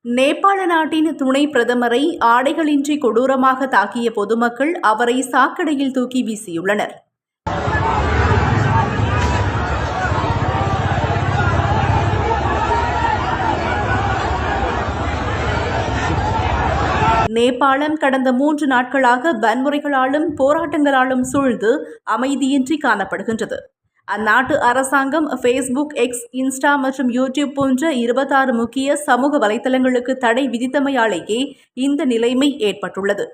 நேபாள நாட்டின் துணை பிரதமரை ஆடைகளின்றி கொடூரமாக தாக்கிய பொதுமக்கள் அவரை சாக்கடையில் தூக்கி வீசியுள்ளனர். நேபாளம் கடந்த 3 நாட்களாக வன்முறைகளாலும் போராட்டங்களாலும் சூழ்ந்து அமைதியின்றி காணப்படுகின்றது. அந்நாட்டு அரசாங்கம் ஃபேஸ்புக், எக்ஸ், இன்ஸ்டா மற்றும் யூடியூப் போன்ற 26 முக்கிய சமூக வலைதளங்களுக்கு தடை விதித்தமையாலேயே இந்த நிலைமை ஏற்பட்டுள்ளது.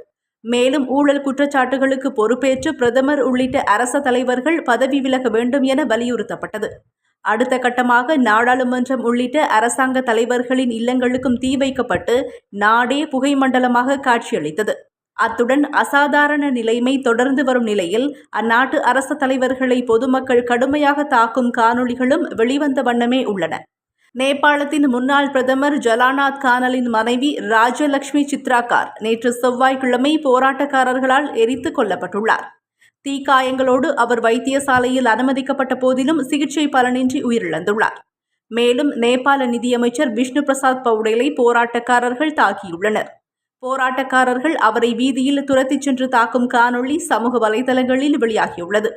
மேலும் ஊழல் குற்றச்சாட்டுகளுக்கு பொறுப்பேற்று பிரதமர் உள்ளிட்ட அரச தலைவர்கள் பதவி விலக வேண்டும் என வலியுறுத்தப்பட்டது. அடுத்த கட்டமாக நாடாளுமன்றம் உள்ளிட்ட அரசாங்க தலைவர்களின் இல்லங்களுக்கும் தீ வைக்கப்பட்டு நாடே புகைமண்டலமாக காட்சியளித்தது. அத்துடன் அசாதாரண நிலைமை தொடர்ந்து வரும் நிலையில் அந்நாட்டு அரச தலைவர்களை பொதுமக்கள் கடுமையாக தாக்கும் காணொளிகளும் வெளிவந்த வண்ணமே உள்ளன. நேபாளத்தின் முன்னாள் பிரதமர் ஜலாநாத் கானலின் மனைவி ராஜலட்சுமி சித்ராகார் நேற்று செவ்வாய்க்கிழமை போராட்டக்காரர்களால் எரித்து கொல்லப்பட்டுள்ளார். தீக்காயங்களோடு அவர் வைத்தியசாலையில் அனுமதிக்கப்பட்ட போதிலும் சிகிச்சை பலனின்றி உயிரிழந்துள்ளார். மேலும் நேபாள நிதியமைச்சர் விஷ்ணு பிரசாத் பவுடேலை போராட்டக்காரர்கள் தாக்கியுள்ளனர். போராட்டக்காரர்கள் அவரை வீதியில் துரத்திச் சென்று தாக்கும் காணொளி சமூக வலைதளங்களில் வெளியாகியுள்ளது.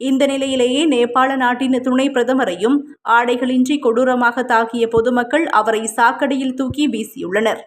இந்த நிலையிலேயே நேபாள நாட்டின் துணை பிரதமரையும் ஆடைகளின்றி கொடூரமாக தாக்கிய பொதுமக்கள் அவரை சாக்கடையில் தூக்கி வீசியுள்ளனர்.